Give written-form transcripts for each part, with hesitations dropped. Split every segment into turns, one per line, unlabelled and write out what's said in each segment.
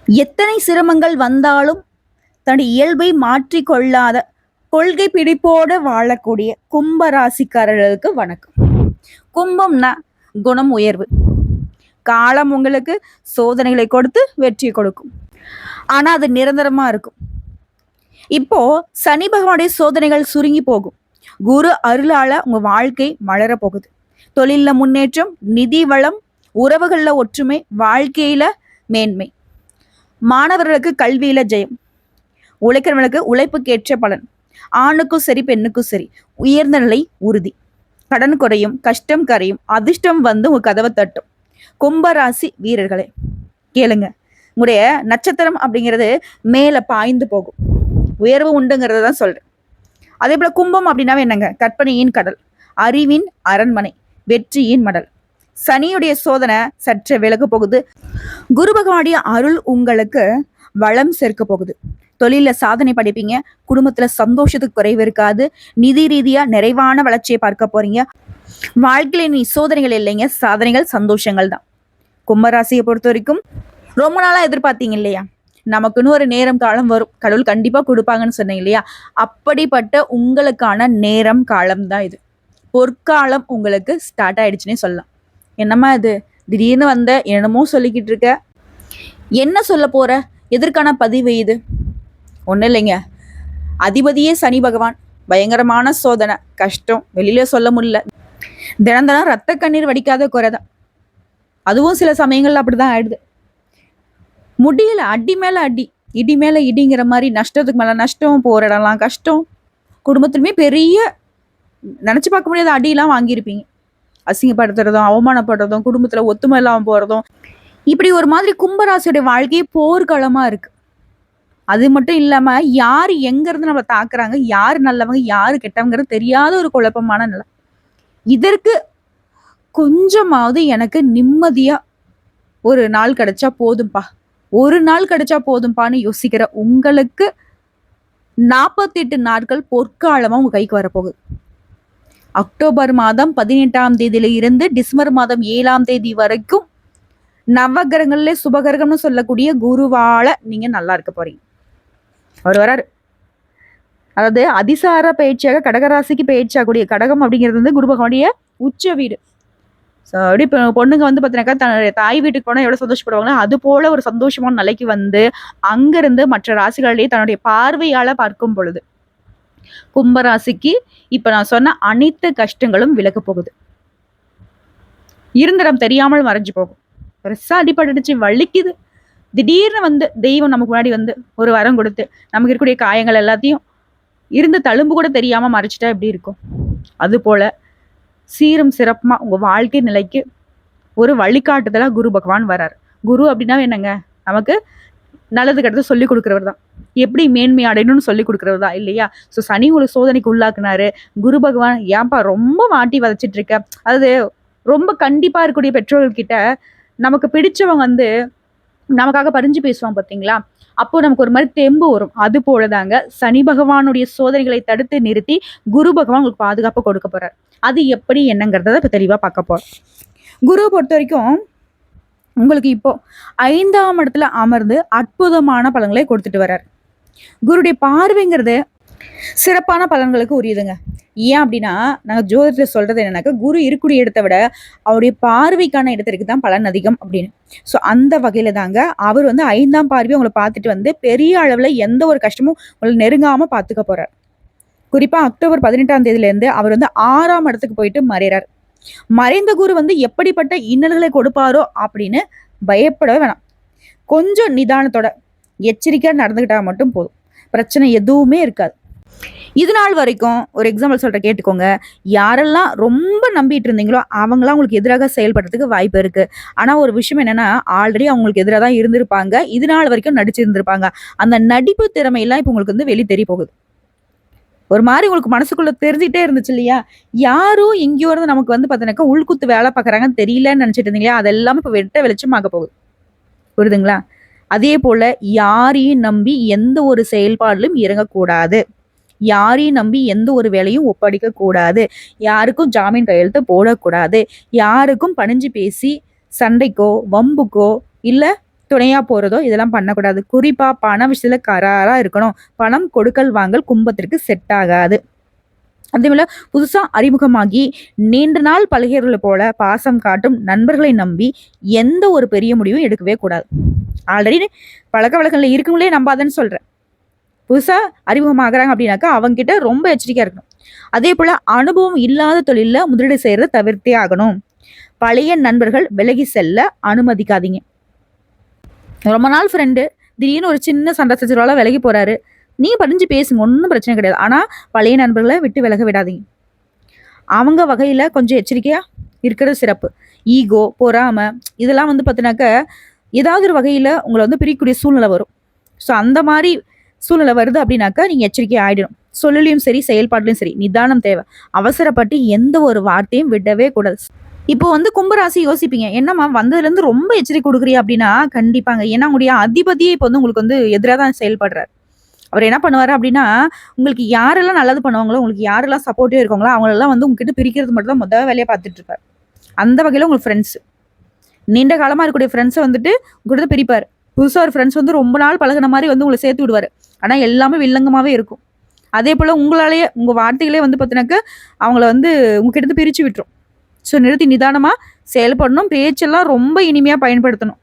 எத்தனை சிரமங்கள் வந்தாலும் தன்னுடைய இயல்பை மாற்றிக்கொள்ளாத கொள்கை பிடிப்போடு வாழக்கூடிய கும்பராசிக்காரர்களுக்கு வணக்கம். கும்பம்னா குணம் உயர்வு. காலம் உங்களுக்கு சோதனைகளை கொடுத்து வெற்றியை கொடுக்கும். ஆனா அது நிரந்தரமா இருக்கும். இப்போ சனி பகவானுடைய சோதனைகள் சுருங்கி போகும். குரு அருளால உங்க வாழ்க்கை மலர போகுது. தொழில முன்னேற்றம், நிதி வளம், உறவுகள்ல ஒற்றுமை, வாழ்க்கையில மேன்மை. மாணவர்களுக்கு கல்வியில ஜெயம். உழைக்கிறவர்களுக்கு உழைப்புக்கேற்ற பலன். ஆணுக்கும் சரி பெண்ணுக்கும் சரி உயர்ந்த நிலை உறுதி. கடன் குறையும், கஷ்டம் கரையும், அதிர்ஷ்டம் வந்து உங்க கதவை தட்டும். கும்பராசி வீரர்களே கேளுங்க, உங்களுடைய நட்சத்திரம் அப்படிங்கிறது மேல பாய்ந்து போகும், உயர்வு உண்டுங்கிறத தான் சொல்றேன். அதே போல கும்பம் அப்படின்னாவே என்னங்க? கற்பனையின் கடல், அறிவின் அரண்மனை, வெற்றியின் மடல். சனியுடைய சோதனை சற்று விலக போகுது. குரு பகவானுடைய அருள் உங்களுக்கு வளம் சேர்க்க போகுது. தொழில சாதனை படிப்பீங்க, குடும்பத்துல சந்தோஷத்துக்கு குறைவு இருக்காது, நிதி ரீதியா நிறைவான வளர்ச்சியை பார்க்க போறீங்க. வாழ்க்கையில நீ சோதனைகள் இல்லைங்க, சாதனைகள் சந்தோஷங்கள் தான். கும்பராசியை பொறுத்த வரைக்கும் ரொம்ப நாளா எதிர்பார்த்தீங்க இல்லையா, நமக்குன்னு ஒரு நேரம் காலம் வரும், கடவுள் கண்டிப்பா கொடுப்பாங்கன்னு சொன்னீங்க இல்லையா, அப்படிப்பட்ட உங்களுக்கான நேரம் காலம் தான் இது. பொற்காலம் உங்களுக்கு ஸ்டார்ட் ஆயிடுச்சுன்னே சொல்லலாம். என்னம்மா இது திடீர்னு வந்த என்னமோ சொல்லிக்கிட்டு இருக்க, என்ன சொல்ல போற, எதற்கான பதிவு இது? ஒன்றும் இல்லைங்க, அதிபதியே சனி பகவான், பயங்கரமான சோதனை, கஷ்டம், வெளியில சொல்ல முடியல. தினம் தினம் ரத்த கண்ணீர் வடிக்காத குறைதான். அதுவும் சில சமயங்கள்ல அப்படிதான் ஆயிடுது. முடியல, அடி மேல அடி, இடி மேல இடிங்கிற மாதிரி, நஷ்டத்துக்கு மேல நஷ்டம், போற இடம்லாம் கஷ்டம். குடும்பத்திலுமே பெரிய நினைச்சு பார்க்க முடியாத அடியெல்லாம் வாங்கியிருப்பீங்க. அசிங்கப்படுத்துறதும், அவமானப்படுறதும், குடும்பத்துல ஒத்துமை இல்லாம போறதும், இப்படி ஒரு மாதிரி கும்பராசியோட வாழ்க்கையே போர்க்களமா இருக்கு. அது மட்டும் இல்லாம யாரு எங்க இருந்து நம்மளை தாக்குறாங்க, யாரு நல்லவங்க யாரு கெட்டவங்கிறது தெரியாத ஒரு குழப்பமான நிலை. இதற்கு கொஞ்சமாவது எனக்கு நிம்மதியா ஒரு நாள் கிடைச்சா போதும்பா, ஒரு நாள் கிடைச்சா போதும்பான்னு யோசிக்கிற உங்களுக்கு 48 நாட்கள் பொற்காலமா உங்க கைக்கு வரப்போகுது. அக்டோபர் மாதம் 18ஆம் தேதியில இருந்து டிசம்பர் மாதம் 7ஆம் தேதி வரைக்கும் நவகிரகங்கள்ல சுபகிரகம்னு சொல்லக்கூடிய குருவால நீங்க நல்லா இருக்க போறீங்க. அவர் வராரு. அதாவது அதிசார பயிற்சியாக கடகராசிக்கு பயிற்சியாகக்கூடிய கடகம் அப்படிங்கிறது வந்து குரு பகவானுடைய உச்ச வீடு. ஸோ அப்படி இப்போ பொண்ணுங்க வந்து பார்த்தீங்கன்னாக்கா தன்னுடைய தாய் வீட்டுக்கு போனால் எவ்வளோ சந்தோஷப்படுவாங்களோ அது போல ஒரு சந்தோஷமான நிலைக்கு வந்து அங்கிருந்து மற்ற ராசிகளிலேயே தன்னுடைய பார்வையால பார்க்கும் பொழுது கும்பராசிக்கு இப்ப நான் சொன்ன அனைத்து கஷ்டங்களும் விலக போகுது. இருந்திடம் தெரியாமல் மறைஞ்சு போகும். பெருசா அடிபட்டுடுச்சு, வலிக்குது, திடீர்னு வந்து தெய்வம் நமக்கு முன்னாடி வந்து ஒரு வரம் கொடுத்து நமக்கு இருக்கக்கூடிய காயங்கள் எல்லாத்தையும் இருந்த தழும்பு கூட தெரியாம மறைச்சிட்டா எப்படி இருக்கும், அது போல சீரும் சிறப்புமா உங்க வாழ்க்கை நிலைக்கு ஒரு வழிகாட்டுதலா குரு பகவான் வரார். குரு அப்படின்னா என்னங்க? நமக்கு நல்லது கெட்டது சொல்லி கொடுக்குறவர் தான், எப்படி மேன்மை அடையணும்னு சொல்லி கொடுக்குறவர் தான் இல்லையா? ஸோ சனி ஒரு சோதனைக்கு உள்ளாக்குனாரு. குரு பகவான் ஏன்பா ரொம்ப மாட்டி வதச்சிட்டு இருக்க, அதாவது ரொம்ப கண்டிப்பா இருக்கக்கூடிய பெற்றோர்கள் கிட்ட நமக்கு பிடிச்சவங்க வந்து நமக்காக பறிஞ்சு பேசுவாங்க பார்த்தீங்களா, அப்போ நமக்கு ஒரு மாதிரி தெம்பு வரும். அது போலதாங்க சனி பகவானுடைய சோதனைகளை தடுத்து நிறுத்தி குரு பகவான் உங்களுக்கு பாதுகாப்பு கொடுக்க போறார். அது எப்படி என்னங்கிறத இப்ப தெளிவா பார்க்க போறோம். குருவை பொறுத்த வரைக்கும் உங்களுக்கு இப்போ 5ஆம் இடத்துல அமர்ந்து அற்புதமான பலன்களை கொடுத்துட்டு வர்றார். குருடைய பார்வைங்கிறது சிறப்பான பலன்களுக்கு உரியதுங்க. ஏன் அப்படின்னா நாங்கள் ஜோதிடத்தில் சொல்றது என்னன்னாக்கா, குரு இருக்கக்கூடிய இடத்தை விட அவருடைய பார்வைக்கான இடத்திற்கு தான் பலன் அதிகம் அப்படின்னு. ஸோ அந்த வகையில தாங்க அவர் வந்து 5ஆம் பார்வையை உங்களை பார்த்துட்டு வந்து பெரிய அளவில் எந்த ஒரு கஷ்டமும் உங்களை நெருங்காம பார்த்துக்க போறார். குறிப்பா அக்டோபர் 18ஆம் தேதியிலேருந்து அவர் வந்து 6ஆம் இடத்துக்கு போயிட்டு மறைறார். மறைந்த குரு வந்து எப்படிப்பட்ட இன்னல்களை கொடுப்பாரோ அப்படின்னு பயப்படவே வேணாம். கொஞ்சம் நிதானத்தோட எச்சரிக்கையா நடந்துக்கிட்டா மட்டும் போதும், பிரச்சனை எதுவுமே இருக்காது. இது நாள் வரைக்கும் ஒரு எக்ஸாம்பிள் சொல்ற கேட்டுக்கோங்க. யாரெல்லாம் ரொம்ப நம்பிட்டு இருந்தீங்களோ அவங்களாம் உங்களுக்கு எதிராக செயல்படுறதுக்கு வாய்ப்பு இருக்கு. ஆனா ஒரு விஷயம் என்னன்னா, ஆல்ரெடி அவங்களுக்கு எதிராக தான் இருந்திருப்பாங்க, இது நாள் வரைக்கும் நடிச்சிருந்திருப்பாங்க. அந்த நடிப்பு திறமையெல்லாம் இப்போ உங்களுக்கு வந்து வெளி தெரிய போகுது. ஒரு மாதிரி உங்களுக்கு மனசுக்குள்ள தெரிஞ்சுட்டே இருந்துச்சு இல்லையா, யாரோ எங்கேயோ இருந்து நமக்கு வந்து பார்த்தீங்கன்னாக்கா உள்குத்து வேலை பார்க்குறாங்கன்னு தெரியலன்னு நினைச்சிட்டு இருந்தீங்களா, அதெல்லாம் இப்போ வெட்ட வெளிச்சமாக போகுது. புரியுதுங்களா? அதே போல யாரையும் நம்பி எந்த ஒரு செயல்பாடிலும் இறங்கக்கூடாது, யாரையும் நம்பி எந்த ஒரு வேலையும் ஒப்படைக்க கூடாது, யாருக்கும் ஜாமீன் கையெழுத்து போடக்கூடாது, யாருக்கும் பணிஞ்சு பேசி சண்டைக்கோ வம்புக்கோ இல்ல துணையா போறதோ இதெல்லாம் பண்ணக்கூடாது. குறிப்பா பண விஷயத்துல கராரா இருக்கணும். பணம் கொடுக்கல் வாங்கல் கும்பத்திற்கு செட் ஆகாது. அதே போல புதுசா அறிமுகமாகி நீண்ட நாள் பழகியவர்களை போல பாசம் காட்டும் நண்பர்களை நம்பி எந்த ஒரு பெரிய முடிவும் எடுக்கவே கூடாது. ஆல்ரெடி பழக்க வழக்கங்கள்ல இருக்கவங்களே நம்பாதன்னு சொல்றேன். புதுசா அறிமுகமாகறாங்க அப்படின்னாக்கா அவங்க கிட்ட ரொம்ப எச்சரிக்கையா இருக்கணும். அதே போல அனுபவம் இல்லாத தொழில முதலீடு செய்யறத தவிர்த்தே ஆகணும். பழைய நண்பர்கள் விலகி செல்ல அனுமதிக்காதீங்க. ரொம்ப நாள் ஃப்ரெண்டு திடீர்னு ஒரு சின்ன சண்டை சச்சரவால விலகி போறாரு, நீங்க படிஞ்சு பேசுங்க, ஒன்றும் பிரச்சனை கிடையாது. ஆனா பழைய நண்பர்களை விட்டு விலக விடாதீங்க. அவங்க வகையில கொஞ்சம் எச்சரிக்கையா இருக்கிறது சிறப்பு. ஈகோ, பொறாமை இதெல்லாம் வந்து பார்த்தினாக்க ஏதாவது ஒரு வகையில உங்களை வந்து பிரிக்கக்கூடிய சூழ்நிலை வரும். ஸோ அந்த மாதிரி சூழ்நிலை வருது அப்படின்னாக்கா நீங்க எச்சரிக்கை ஆயிடணும். சொல்லலையும் சரி, செயல்பாட்டிலையும் சரி நிதானம் தேவை. அவசரப்பட்டு எந்த ஒரு வார்த்தையும் விடவே கூடாது. இப்போ வந்து கும்பராசி யோசிப்பீங்க, என்னம்மா வந்ததுலேருந்து ரொம்ப எச்சரிக்கை கொடுக்குறியா அப்படின்னா கண்டிப்பாங்க. ஏன்னா உங்களுடைய அதிபதியே இப்போ வந்து உங்களுக்கு வந்து எதிராக தான் செயல்படுறாரு. அவர் என்ன பண்ணுவாரு அப்படின்னா, உங்களுக்கு யாரெல்லாம் நல்லது பண்ணுவாங்களோ, உங்களுக்கு யாரெல்லாம் சப்போர்ட்டிவா இருக்காங்களோ அவங்களெல்லாம் வந்து உங்ககிட்ட பிரிக்கிறது மட்டும் தான் முதல் வேலையை பார்த்துட்டு இருப்பார். அந்த வகையில் உங்களுக்கு ஃப்ரெண்ட்ஸ் நீண்ட காலமாக இருக்கக்கூடிய ஃப்ரெண்ட்ஸை வந்துட்டு உங்கள்கிட்ட பிரிப்பார். புதுசாக ஒரு ஃப்ரெண்ட்ஸ் வந்து ரொம்ப நாள் பழகின மாதிரி வந்து உங்களை சேர்த்து விடுவார். ஆனால் எல்லாமே வில்லங்கமாகவே இருக்கும். அதே போல் உங்களாலேயே உங்கள் வார்த்தைகளே வந்து பார்த்தினாக்க அவங்கள வந்து உங்ககிட்ட பிரித்து விட்டுரும். ஸோ நிறுத்தி நிதானமாக செயல்படணும். பேச்செல்லாம் ரொம்ப இனிமையாக பயன்படுத்தணும்.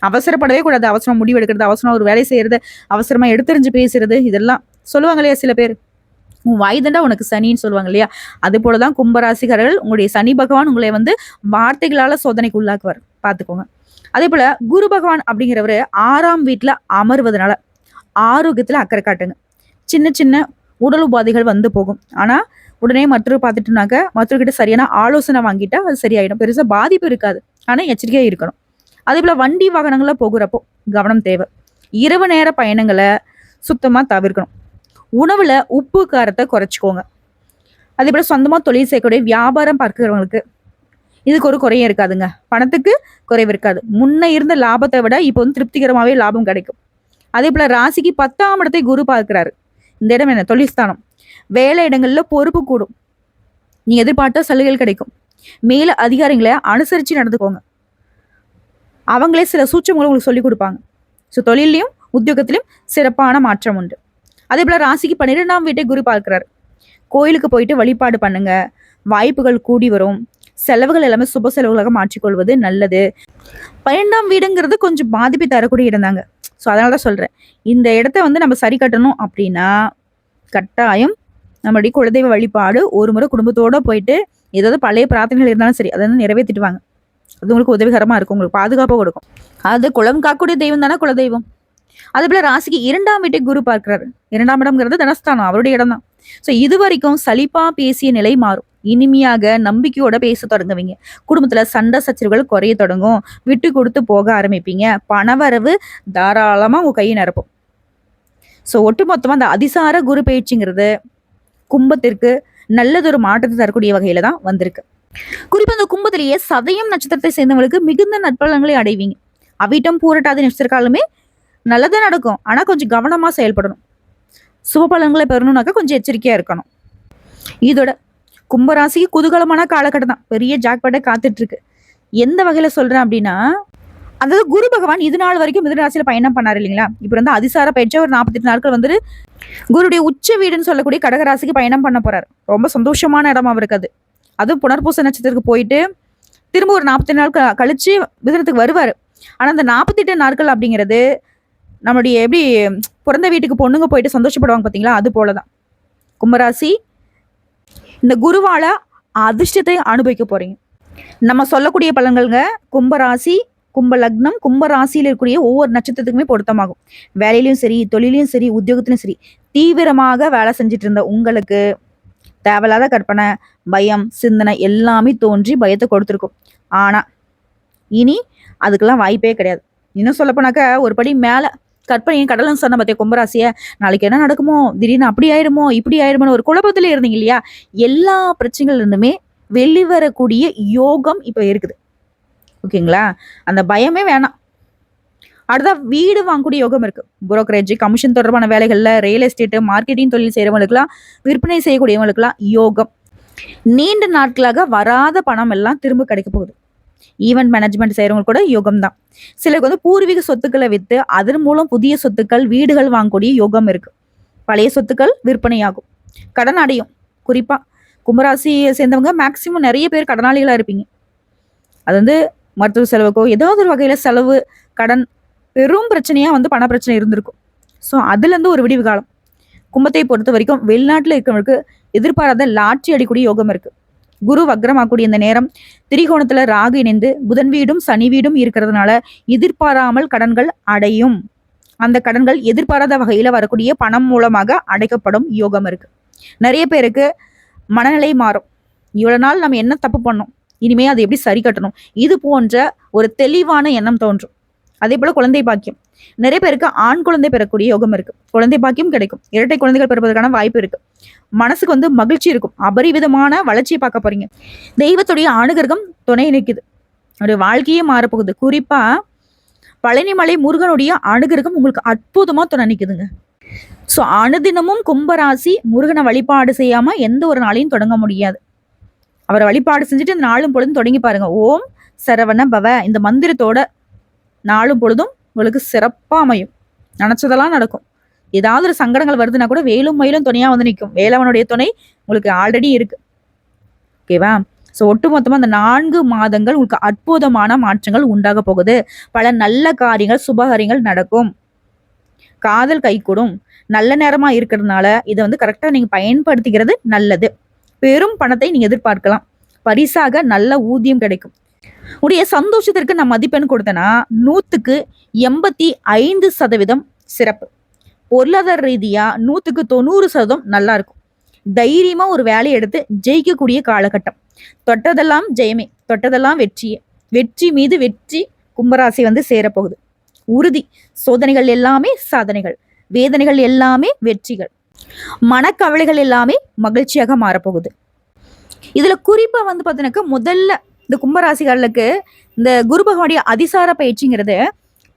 அவசரப்படவே கூடாது. அவசரம் முடிவு எடுக்கிறது, அவசரம் ஒரு வேலை செய்கிறது, அவசரமாக எடுத்தறிஞ்சு பேசுறது, இதெல்லாம் சொல்லுவாங்க இல்லையா சில பேர், உன் வாய் தண்டா உனக்கு சனின்னு சொல்லுவாங்க இல்லையா. அது போலதான் கும்பராசிக்காரர்கள் உங்களுடைய சனி பகவான் உங்களை வந்து வார்த்தைகளால சோதனைக்கு உள்ளாக்குவார், பார்த்துக்கோங்க. அதே போல குரு பகவான் அப்படிங்கிறவரு 6ஆம் வீட்டுல அமர்வதனால ஆரோக்கியத்துல அக்கறை காட்டுங்க. சின்ன சின்ன உடல் உபாதைகள் வந்து போகும். ஆனா உடனே மற்றவர் பார்த்துட்டுனாக்க மற்றவர்கிட்ட சரியான ஆலோசனை வாங்கிட்டா அது சரியாயிடும். பெருசா பாதிப்பு இருக்காது. ஆனா எச்சரிக்கையா இருக்கணும். அதே போல வண்டி வாகனங்கள்ல போகிறப்போ கவனம் தேவை. இரவு நேர பயணங்களை சுத்தமா தவிர்க்கணும். உணவுல உப்பு காரத்தை குறைச்சிக்கோங்க. அதே போல சொந்தமா தொழில் செய்யக்கூடிய வியாபாரம் பார்க்கிறவங்களுக்கு இதுக்கு ஒரு குறையும் இருக்காதுங்க. பணத்துக்கு குறைவு இருக்காது. முன்ன இருந்த லாபத்தை விட இப்போ வந்து திருப்திகரமாவே லாபம் கிடைக்கும். அதே போல ராசிக்கு 10ஆம் இடத்தை குரு பார்க்கிறாரு. இந்த இடம் என்ன? தொழில்ஸ்தானம். வேலை இடங்கள்ல பொறுப்பு கூடும். நீ எதிர்பார்த்த சலுகைகள் கிடைக்கும். மேல அதிகாரிகளை அனுசரிச்சு நடந்துக்கோங்க. அவங்களே சில சூட்சங்களை உங்களுக்கு சொல்லிக் கொடுப்பாங்க. ஸோ தொழிலையும் உத்தியோகத்திலையும் சிறப்பான மாற்றம் உண்டு. அதே போல ராசிக்கு 12ஆம் வீட்டை குரு பார்க்கிறாரு. கோயிலுக்கு போயிட்டு வழிபாடு பண்ணுங்க. வாய்ப்புகள் கூடி வரும். செலவுகள் எல்லாமே சுப செலவுகளாக மாற்றிக்கொள்வது நல்லது. 12ஆம் வீடுங்கிறது கொஞ்சம் பாதிப்பை தரக்கூடிய இடம் தாங்க. ஸோ அதனால தான் சொல்றேன், இந்த இடத்த வந்து நம்ம சரி கட்டணும் அப்படின்னா கட்டாயம் நம்மளுடைய குலதெய்வ வழிபாடு ஒரு முறை குடும்பத்தோட போயிட்டு ஏதாவது பழைய பிரார்த்தனைகள் இருந்தாலும் சரி அதை வந்து நிறைவேற்றிட்டு வாங்க. அது உங்களுக்கு உதவிகரமா இருக்கும், உங்களுக்கு பாதுகாப்பாக கொடுக்கும். அது குலம் காக்கக்கூடிய தெய்வம் தானே குலதெய்வம். அதே போல ராசிக்கு 2ஆம் வீட்டை குரு பார்க்கிறாரு. 2ஆம் இடம்ங்கிறது தனஸ்தானம், அவருடைய இடம் தான். ஸோ இது வரைக்கும் சலிப்பா பேசிய நிலை மாறும். இனிமையாக நம்பிக்கையோட பேச தொடங்குவீங்க. குடும்பத்துல சண்டை சச்சரவுகள் குறைய தொடங்கும். விட்டு கொடுத்து போக ஆரம்பிப்பீங்க. பணவரவு தாராளமா உங்க கையை நிரப்பும். ஸோ ஒட்டுமொத்தமா அந்த அதிசார குரு பயிற்சிங்கிறது கும்பத்திற்கு நல்லதொரு மாற்றத்தை தரக்கூடிய வகையில தான் வந்திருக்கு. குறிப்பா அந்த கும்பத்திலேயே சதயம் நட்சத்திரத்தை சேர்ந்தவங்களுக்கு மிகுந்த நற்பலன்களை அடைவீங்க. அவிட்டம் பூரட்டாதி நட்சத்திரக்காலுமே நல்லதான் நடக்கும். ஆனா கொஞ்சம் கவனமா செயல்படணும். சுப பலன்களை பெறணும்னாக்கா கொஞ்சம் எச்சரிக்கையா இருக்கணும். இதோட கும்பராசிக்கு குதூகலமான காலகட்டம் தான். பெரிய ஜாக்பாட்டை காத்துட்டு இருக்கு. எந்த வகையில சொல்றேன் அப்படின்னா, அதாவது குரு பகவான் இது நாள் வரைக்கும் மிதுன பயணம் பண்ணாரு இல்லைங்களா. இப்ப வந்து அதிசார பயிற்சியா ஒரு 48 நாட்கள் வந்து குருடைய உச்ச வீடுன்னு சொல்லக்கூடிய கடகராசிக்கு பயணம் பண்ண போறாரு. ரொம்ப சந்தோஷமான இடம் அவருக்கு அது. அதுவும் புனர்பூச நட்சத்திரத்துக்கு போயிட்டு திரும்ப ஒரு 48 நாள் கழிச்சு மிதுனத்துக்கு வருவாரு. ஆனா அந்த 48 நாட்கள் அப்படிங்கிறது நம்மளுடைய எப்படி பிறந்த வீட்டுக்கு பொண்ணுங்க போயிட்டு சந்தோஷப்படுவாங்க பார்த்தீங்களா, அது போலதான் கும்பராசி இந்த குருவால அதிர்ஷ்டத்தை அனுபவிக்க போறீங்க. நம்ம சொல்லக்கூடிய பலன்கள்ங்க கும்பராசி, கும்ப லக்னம், கும்பராசியில் இருக்கக்கூடிய ஒவ்வொரு நட்சத்திரத்துக்குமே பொருத்தமாகும். வேலையிலையும் சரி, தொழிலையும் சரி, உத்தியோகத்திலையும் சரி, தீவிரமாக வேலை செஞ்சுட்டு இருந்த உங்களுக்கு தேவையில்லாத கற்பனை, பயம், சிந்தனை எல்லாமே தோன்றி பயத்தை கொடுத்துருக்கும். ஆனா இனி அதுக்கெல்லாம் வாய்ப்பே கிடையாது. இன்னும் சொல்லப்போனாக்க ஒரு படி மேல கற்பனையும் கடலும் சொன்ன பார்த்தியா கும்பராசிய, நாளைக்கு என்ன நடக்குமோ, திடீர்னு அப்படி ஆயிடுமோ இப்படி ஆயிடுமோ ஒரு குழப்பத்துல இருந்தீங்க இல்லையா, எல்லா பிரச்சனைகள் இருந்துமே வெளிவரக்கூடிய யோகம் இப்ப இருக்குது. ஓகேங்களா, அந்த பயமே வேணாம். அடுத்தா வீடு வாங்கக்கூடிய யோகம் இருக்கு. புரோக்கரேஜ், கமிஷன் தொடர்பான வேலைகள்ல, ரியல் எஸ்டேட், மார்க்கெட்டிங் தொழில் செய்யறவங்களுக்குலாம், விற்பனை செய்யக்கூடியவங்களுக்குலாம் யோகம். நீண்ட நாட்களாக வராத பணம் எல்லாம் திரும்ப கிடைக்க போகுது. ஈவென்ட் மேனேஜ்மெண்ட் செய்கிறவங்க கூட யோகம் தான். சிலருக்கு வந்து பூர்வீக சொத்துக்களை விற்று அதன் மூலம் புதிய சொத்துக்கள் வீடுகள் வாங்கக்கூடிய யோகம் இருக்கு. பழைய சொத்துக்கள் விற்பனையாகும். கடன் அடையும். குறிப்பாக கும்பராசியை சேர்ந்தவங்க மேக்சிமம் நிறைய பேர் கடனாளிகளாக இருப்பீங்க. அது வந்து மருத்துவ செலவுக்கோ ஏதாவது ஒரு வகையில் செலவு கடன் பெரும் பிரச்சனையாக வந்து பண பிரச்சனை இருந்திருக்கும். ஸோ அதுலேருந்து ஒரு விடிவு காலம். கும்பத்தை பொறுத்த வரைக்கும் வெளிநாட்டில் இருக்கிறவங்களுக்கு எதிர்பாராத லாட்சி அடிக்கூடிய யோகம் இருக்கு. குரு வக்ரமாக்கூடிய இந்த நேரம் திரிகோணத்துல ராகு இணைந்து புதன் வீடும் சனி வீடும் இருக்கிறதுனால எதிர்பாராமல் கடன்கள் அடையும். அந்த கடன்கள் எதிர்பாராத வகையில வரக்கூடிய பணம் மூலமாக அடைக்கப்படும் யோகம் இருக்கு. நிறைய பேருக்கு மனநிலை மாறும். இவ்வளவு நாள் நம்ம என்ன தப்பு பண்ணோம், இனிமே அதை எப்படி சரி கட்டணும், இது போன்ற ஒரு தெளிவான எண்ணம் தோன்றும். அதே போல குழந்தை பாக்கியம். நிறைய பேருக்கு ஆண் குழந்தை பெறக்கூடிய யோகம் இருக்கு. குழந்தை பாக்கியம் கிடைக்கும். இரட்டை குழந்தைகள் பிறப்பதற்கான வாய்ப்பு இருக்கு. மனசுக்கு வந்து மகிழ்ச்சி இருக்கும். அபரிவிதமான வளர்ச்சியை பார்க்க போறீங்க. தெய்வத்துடைய அனுகிரகம் துணை நிற்குது. அவருடைய வாழ்க்கையே மாறப்போகுது. குறிப்பா பழனிமலை முருகனுடைய அனுகிரகம் உங்களுக்கு அற்புதமா துணை நிற்குதுங்க. ஸோ அனுதினமும் கும்பராசி முருகனை வழிபாடு செய்யாம எந்த ஒரு நாளையும் தொடங்க முடியாது. அவரை வழிபாடு செஞ்சுட்டு இந்த நாளும் பொழுதும் தொடங்கி பாருங்க. ஓம் சரவண பவ இந்த மந்திரத்தோட நாளும் பொழுதும் உங்களுக்கு சிறப்பா அமையும். நினைச்சதெல்லாம் நடக்கும். ஏதாவது ஒரு சங்கடங்கள் வருதுன்னா கூட வேலும் மயிலும் துணையா வந்து நிற்கும். வேலவனுடைய துணை உங்களுக்கு ஆல்ரெடி இருக்கு. ஓகேவா? ஸோ ஒட்டுமொத்தமா அந்த 4 மாதங்கள் உங்களுக்கு அற்புதமான மாற்றங்கள் உண்டாக போகுது. பல நல்ல காரியங்கள் சுபகாரியங்கள் நடக்கும். காதல் கைகூடும். நல்ல நேரமா இருக்கிறதுனால இதை வந்து கரெக்டா நீங்க பயன்படுத்திக்கிறது நல்லது. பெரும் பணத்தை நீங்க எதிர்பார்க்கலாம். பரிசாக நல்ல ஊதியம் கிடைக்கும். உடைய சந்தோஷத்திற்கு நான் மதிப்பெண் கொடுத்தேன்னா 100க்கு 85% சிறப்பு. பொருளாதார ரீதியா 100க்கு 90% நல்லா இருக்கும். தைரியமா ஒரு வேலையை எடுத்து ஜெயிக்கக்கூடிய காலகட்டம். தொட்டதெல்லாம் ஜெயமே, தொட்டதெல்லாம் வெற்றியே. வெற்றி மீது வெற்றி கும்பராசி வந்து சேரப்போகுது. உறுதி. சோதனைகள் எல்லாமே சாதனைகள், வேதனைகள் எல்லாமே வெற்றிகள், மனக்கவலைகள் எல்லாமே மகிழ்ச்சியாக மாறப்போகுது. இதுல குறிப்பா வந்து பார்த்தீங்கன்னாக்கா முதல்ல இந்த கும்பராசிகளுக்கு இந்த குரு பகவானுடைய அதிசார பயிற்சிங்கிறது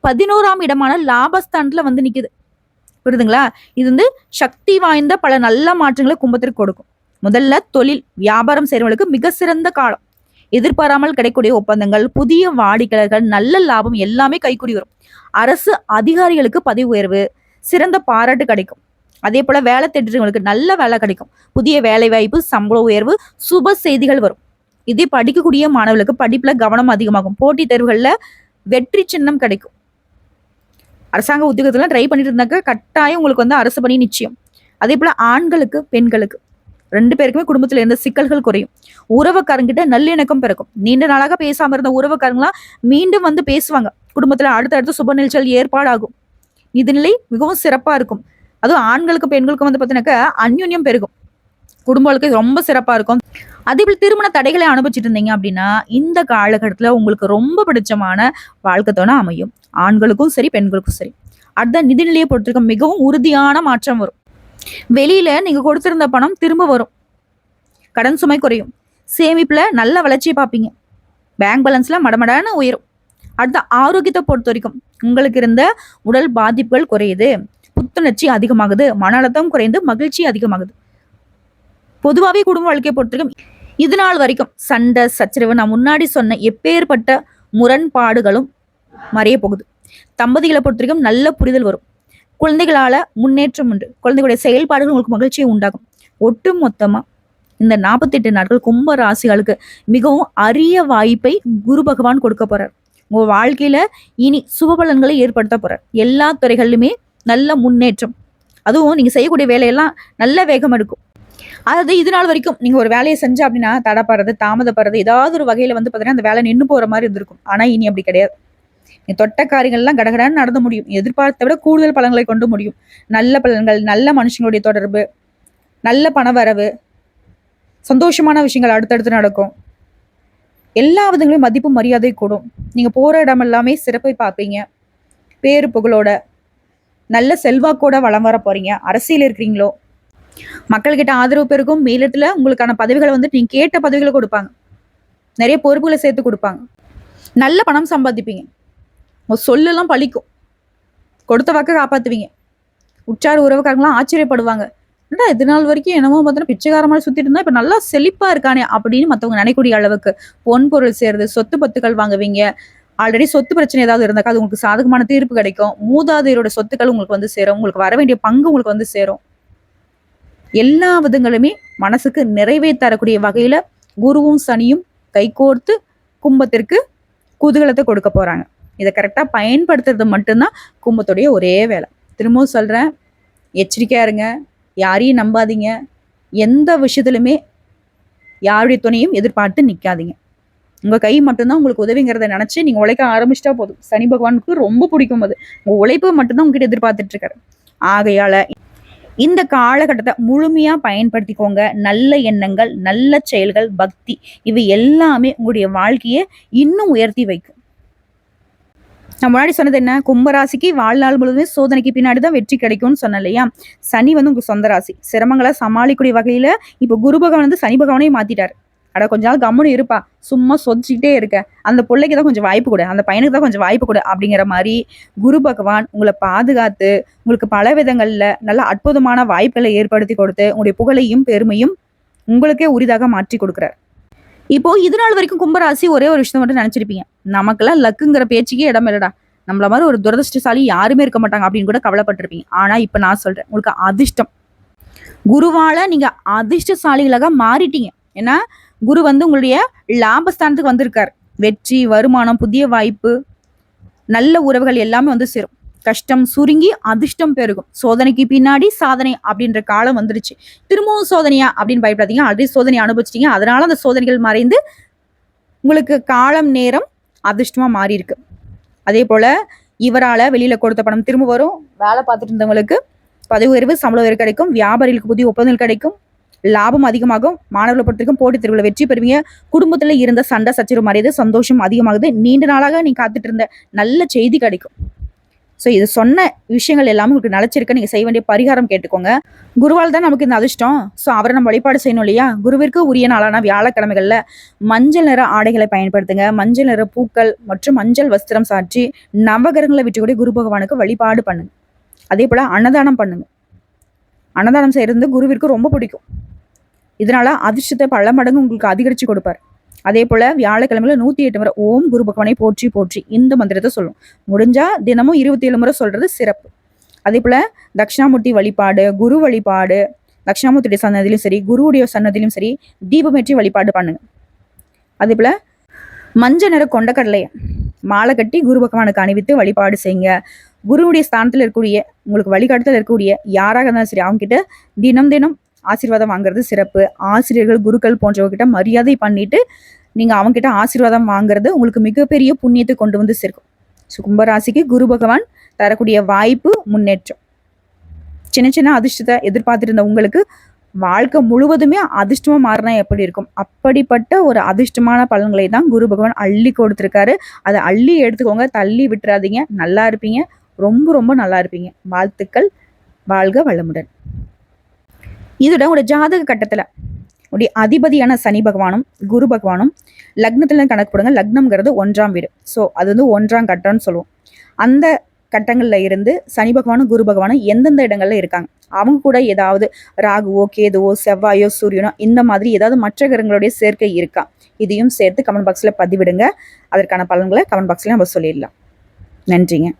11ஆம் இடமான லாபஸ்தானத்துல வந்து நிக்குது. புரியுதுங்களா? இது வந்து சக்தி வாய்ந்த பல நல்ல மாற்றங்களை கும்பத்திற்கு கொடுக்கும். முதல்ல தொழில் வியாபாரம் செய்யறவங்களுக்கு மிக சிறந்த காலம். எதிர்பாராமல் கிடைக்கக்கூடிய ஒப்பந்தங்கள், புதிய வாடிக்கையாளர்கள், நல்ல லாபம் எல்லாமே கைக்கூடி வரும். அரசு அதிகாரிகளுக்கு பதவி உயர்வு, சிறந்த பாராட்டு கிடைக்கும். அதே போல வேலை தேடுறவங்களுக்கு நல்ல வேலை கிடைக்கும். புதிய வேலை வாய்ப்பு, சம்பள உயர்வு, சுப செய்திகள் வரும். இதே படிக்கக்கூடிய மாணவர்களுக்கு படிப்புல கவனம் அதிகமாகும். போட்டித் தேர்வுகள்ல வெற்றி சின்னம் கிடைக்கும். அரசாங்க உத்தியோகத்துல ட்ரை பண்ணிட்டு இருந்தாக்க கட்டாயம் உங்களுக்கு வந்து அரசு பணி நிச்சயம். அதே போல ஆண்களுக்கு பெண்களுக்கு 2 பேருக்குமே குடும்பத்துல இருந்த சிக்கல்கள் குறையும். உறவுக்காரங்கிட்ட நல்லிணக்கம் பிறக்கும். நீண்ட நாளாக பேசாம இருந்த உறவுக்காரங்களாம் மீண்டும் வந்து பேசுவாங்க. குடும்பத்துல அடுத்தடுத்து சுப நிகழ்ச்சிகள் ஏற்பாடாகும். நிதிநிலை மிகவும் சிறப்பா இருக்கும். அதுவும் ஆண்களுக்கும் பெண்களுக்கும் வந்து பார்த்தீங்கன்னாக்கா அந்யுன்யம் பெருகும். குடும்ப வாழ்க்கை ரொம்ப சிறப்பா இருக்கும். அதே போல திருமண தடைகளை அனுபவிச்சுட்டு இருந்தீங்க அப்படின்னா இந்த காலகட்டத்துல உங்களுக்கு ரொம்ப பிடிச்சமான வாழ்க்கை துணை அமையும். ஆண்களுக்கும் சரி பெண்களுக்கும் சரி. அடுத்த நிதிநிலையை பொறுத்திருக்க மிகவும் உறுதியான மாற்றம் வரும். வெளியில நீங்க கொடுத்திருந்த பணம் திரும்ப வரும். கடன் சுமை குறையும். சேமிப்புல நல்ல வளர்ச்சியை பார்ப்பீங்க. பேங்க் பேலன்ஸ்ல மடமடான உயரும். அடுத்த ஆரோக்கியத்தை பொறுத்த வரைக்கும் உங்களுக்கு இருந்த உடல் பாதிப்புகள் குறையுது. புத்துணர்ச்சி அதிகமாகுது. மன அழுத்தம் குறைந்து மகிழ்ச்சி அதிகமாகுது. பொதுவாகவே குடும்ப வாழ்க்கையை பொறுத்திருக்கும் இது நாள் வரைக்கும் சண்டை சச்சரவு நான் முன்னாடி சொன்ன எப்பேற்பட்ட முரண்பாடுகளும் மறைய போகுது. தம்பதிகளை பொறுத்த வரைக்கும் நல்ல புரிதல் வரும். குழந்தைகளால முன்னேற்றம் உண்டு. குழந்தைகளுடைய செயல்பாடுகள் உங்களுக்கு மகிழ்ச்சியை உண்டாகும். ஒட்டு மொத்தமா இந்த 48 நாட்கள் கும்ப ராசிகளுக்கு மிகவும் அரிய வாய்ப்பை குரு பகவான் கொடுக்க போறார். உங்க வாழ்க்கையில இனி சுபபலன்களை ஏற்படுத்த போறார். எல்லா துறைகளிலுமே நல்ல முன்னேற்றம். அதுவும் நீங்க செய்யக்கூடிய வேலையெல்லாம் நல்ல வேகம் எடுக்கும். அதாவது இது நாள் வரைக்கும் நீங்க ஒரு வேலையை செஞ்சா அப்படின்னா தடப்படுறது தாமதப்படுறது ஏதாவது ஒரு வகையில வந்து பாத்தீங்கன்னா அந்த வேலை நின்று போற மாதிரி இருந்திருக்கும். ஆனா இனி அப்படி கிடையாது. தொட்ட காரியங்கள்லாம் கடகடான்னு நடந்து முடியும். எதிர்பார்த்த விட கூடுதல் பலன்களை கொண்டு முடியும். நல்ல பலன்கள், நல்ல மனுஷங்களுடைய தொடர்பு, நல்ல பண வரவு, சந்தோஷமான விஷயங்கள் அடுத்தடுத்து நடக்கும். எல்லா விதங்களையும் மதிப்பு மரியாதை கூடும். நீங்க போற இடம் எல்லாமே சிறப்பை பார்ப்பீங்க. பேரு புகழோட நல்ல செல்வாக்கோட வளம் வர போறீங்க. அரசியல் இருக்கிறீங்களோ மக்கள்கிட்ட ஆதரவு பெருகும். மேலிடத்துல உங்களுக்கான பதவிகளை வந்து நீங்க கேட்ட பதவிகளை கொடுப்பாங்க. நிறைய பொறுப்புகளை சேர்த்து கொடுப்பாங்க. நல்ல பணம் சம்பாதிப்பீங்க. உங்க சொல்லெல்லாம் பழிக்கும். கொடுத்த வாக்க காப்பாத்துவீங்க. உற்றார் உறவுக்காரங்களாம் ஆச்சரியப்படுவாங்க. என்னடா இது நாள் வரைக்கும் என்னமோ பார்த்தோன்னா பிச்சைக்கார மாதிரி சுத்திட்டு இருந்தா இப்ப நல்லா செழிப்பா இருக்கானே அப்படின்னு மத்தவங்க நினைக்கக்கூடிய அளவுக்கு பொன் பொருள் சேருது, சொத்து பத்துக்கள் வாங்குவீங்க. ஆல்ரெடி சொத்து பிரச்சனை ஏதாவது இருந்தாக்கா அது உங்களுக்கு சாதகமான தீர்ப்பு கிடைக்கும். மூதாதையரோட சொத்துக்கள் உங்களுக்கு வந்து சேரும். உங்களுக்கு வர வேண்டிய பங்கு உங்களுக்கு வந்து சேரும். எல்லா விதங்களுமே மனசுக்கு நிறைவே தரக்கூடிய வகையில குருவும் சனியும் கைகோர்த்து கும்பத்திற்கு குதூகலத்தை கொடுக்க போறாங்க. இதை கரெக்டா பயன்படுத்துறது மட்டும்தான் கும்பத்துடைய ஒரே வேலை. திரும்பவும் சொல்றேன், எச்சரிக்கையா இருங்க, யாரையும் நம்பாதீங்க, எந்த விஷயத்திலுமே யாருடைய துணையும் எதிர்பார்த்து நிக்காதீங்க. உங்க கை மட்டும்தான் உங்களுக்கு உதவிங்கிறத நினைச்சு நீங்க உழைக்க ஆரம்பிச்சிட்டா போதும். சனி பகவானுக்கு ரொம்ப பிடிக்கும் அது. உங்க உழைப்பு மட்டும்தான் உங்ககிட்ட எதிர்பார்த்துட்டு இருக்காரு. ஆகையால இந்த காலகட்டத்தை முழுமையா பயன்படுத்திக்கோங்க. நல்ல எண்ணங்கள், நல்ல செயல்கள், பக்தி இவை எல்லாமே உங்களுடைய வாழ்க்கையை இன்னும் உயர்த்தி வைக்கும். நான் முன்னாடி சொன்னது என்ன, கும்பராசிக்கு வாழ்நாள் முழுவதுமே சோதனைக்கு பின்னாடிதான் வெற்றி கிடைக்கும்னு சொன்னேன் இல்லையா. சனி வந்து உங்க சொந்த ராசி, சிரமங்களை சமாளிக்கூடிய வகையில இப்ப குரு பகவான் வந்து சனி பகவானையும் மாத்திட்டாரு. அட கொஞ்ச நாள் கம்முன்னு இருப்பா, சும்மா சொதிச்சுக்கிட்டே இருக்க, அந்த பிள்ளைக்கு தான் கொஞ்சம் வாய்ப்பு கொடு, அந்த பையனுக்கு தான் கொஞ்சம் வாய்ப்பு கொடு அப்படிங்கிற மாதிரி குரு பகவான் உங்களை பாதுகாத்து உங்களுக்கு பல விதங்கள்ல நல்ல அற்புதமான வாய்ப்புகளை ஏற்படுத்தி கொடுத்து உங்களுடைய புகழையும் பெருமையும் உங்களுக்கே உரிதாக மாற்றி கொடுக்குறார். இப்போ இது நாள் வரைக்கும் கும்பராசி ஒரே ஒரு விஷயம் மட்டும் நினைச்சிருப்பீங்க, நமக்கெல்லாம் லக்குங்கிற பேச்சுக்கே இடம் இல்லடா, நம்மள மாதிரி ஒரு துரதிருஷ்டசாலி யாருமே இருக்க மாட்டாங்க அப்படின்னு கூட கவலைப்பட்டிருப்பீங்க. ஆனா இப்ப நான் சொல்றேன், உங்களுக்கு அதிர்ஷ்டம் குருவால நீங்க அதிர்ஷ்டசாலிகளாக மாறிட்டீங்க. ஏன்னா குரு வந்து உங்களுடைய லாபஸ்தானத்துக்கு வந்திருக்காரு. வெற்றி, வருமானம், புதிய வாய்ப்பு, நல்ல உறவுகள் எல்லாமே வந்து சேரும். கஷ்டம் சுருங்கி அதிர்ஷ்டம் பெருகும். சோதனைக்கு பின்னாடி சாதனை அப்படின்ற காலம் வந்துருச்சு. திரும்பவும் சோதனையா அப்படின்னு பயப்படாதீங்க, ஆல்ரெடி சோதனை அனுபவிச்சிட்டீங்க. அதனால அந்த சோதனைகள் மறைந்து உங்களுக்கு காலம் நேரம் அதிர்ஷ்டமா மாறி இருக்கு. அதே போல இவரால வெளியில கொடுத்த பணம் திரும்ப வரும். வேலை பார்த்துட்டு இருந்தவங்களுக்கு பதவி உயர்வு, சம்பள உயர்வு கிடைக்கும். வியாபாரிகளுக்கு புதிய ஒப்பந்தங்கள் கிடைக்கும். லாபம் அதிகமாகும். மாணவர்களை பொறுத்திருக்கும் போட்டித் தேர்வுல வெற்றி பெறுவீங்க. குடும்பத்துல இருந்த சண்டை சச்சரவு மறையுது, சந்தோஷம் அதிகமாகுது. நீண்ட நாளாக நீ காத்துட்டு இருந்த நல்ல செய்தி கிடைக்கும். ஸோ இது சொன்ன விஷயங்கள் எல்லாமே உங்களுக்கு நிலைச்சிருக்க. நீங்க செய்ய வேண்டிய பரிகாரம் கேட்டுக்கோங்க. குருவால் தான் நமக்கு இந்த அதிர்ஷ்டம். ஸோ அவரை நம்ம வழிபாடு செய்யணும் இல்லையா. குருவிற்கு உரிய நாளான வியாழக்கிழமைகள்ல மஞ்சள் நிற ஆடைகளை பயன்படுத்துங்க. மஞ்சள் நிற பூக்கள் மற்றும் மஞ்சள் வஸ்திரம் சாற்றி நவகிரகங்களை விட்டுக்கூடிய குரு பகவானுக்கு வழிபாடு பண்ணுங்க. அதே போல அன்னதானம் பண்ணுங்க. அன்னதானம் செய்யறது குருவிற்கு ரொம்ப பிடிக்கும். இதனால அதிர்ஷ்டத்தை பல மடங்கு உங்களுக்கு அதிகரிச்சு கொடுப்பார். அதே போல வியாழக்கிழமையில 108 முறை ஓம் குரு பகவானை போற்றி போற்றி இந்த மந்திரத்தை சொல்லும். முடிஞ்சா தினமும் 27 முறை சொல்றது சிறப்பு. அதே போல தட்சிணாமூர்த்தி வழிபாடு, குரு வழிபாடு, தட்சிணாமூர்த்தியுடைய சன்னதியிலும் சரி, குருவுடைய சன்னதியிலும் சரி தீபமேற்றி வழிபாடு பண்ணுங்க. அதே போல மஞ்சள் நிற கொண்டக்கடலையை மாலை கட்டி குரு பகவானுக்கு அணிவித்து வழிபாடு செய்யுங்க. குருவுடைய ஸ்தானத்தில் இருக்கக்கூடிய உங்களுக்கு வழிகாட்டுதல் இருக்கக்கூடிய யாராக இருந்தாலும் சரி அவங்க கிட்ட தினம் தினம் ஆசீர்வாதம் வாங்குறது சிறப்பு. ஆசிரியர்கள், குருக்கள் போன்றவர்கிட்ட மரியாதை பண்ணிட்டு நீங்க அவங்க கிட்ட ஆசீர்வாதம் வாங்குறது உங்களுக்கு மிகப்பெரிய புண்ணியத்தை கொண்டு வந்து சேர்க்கும். கும்பராசிக்கு குரு பகவான் தரக்கூடிய வாய்ப்பு, முன்னேற்றம். சின்ன சின்ன அதிர்ஷ்டத்தை எதிர்பார்த்துட்டு இருந்த உங்களுக்கு வாழ்க்கை முழுவதுமே அதிர்ஷ்டமா மாறினா எப்படி இருக்கும், அப்படிப்பட்ட ஒரு அதிர்ஷ்டமான பலன்களை தான் குரு பகவான் அள்ளி கொடுத்துருக்காரு. அதை அள்ளி எடுத்துக்கோங்க, தள்ளி விட்டுறாதீங்க. நல்லா இருப்பீங்க, ரொம்ப ரொம்ப நல்லா இருப்பீங்க. வாழ்த்துக்கள். வாழ்க வளமுடன். இதோட உடைய ஜாதக கட்டத்துல உடைய அதிபதியான சனி பகவானும் குரு பகவானும் லக்னத்துல கணக்கு போடுங்க. லக்னம்ங்கிறது 1ஆம் வீடு. ஸோ அது வந்து 1ஆம் கட்டம்னு சொல்லுவோம். அந்த கட்டங்கள்ல இருந்து சனி பகவானும் குரு பகவானும் எந்தெந்த இடங்கள்ல இருக்காங்க, அவங்க கூட ஏதாவது ராகுவோ, கேதுவோ, செவ்வாயோ, சூரியனோ இந்த மாதிரி ஏதாவது மற்ற கிரகங்களுடைய சேர்க்கை இருக்கா, இதையும் சேர்த்து கமெண்ட் பாக்ஸ்ல பதிவிடுங்க. அதற்கான பலன்களை கமெண்ட் பாக்ஸ்ல நம்ம சொல்லிடலாம். நன்றிங்க.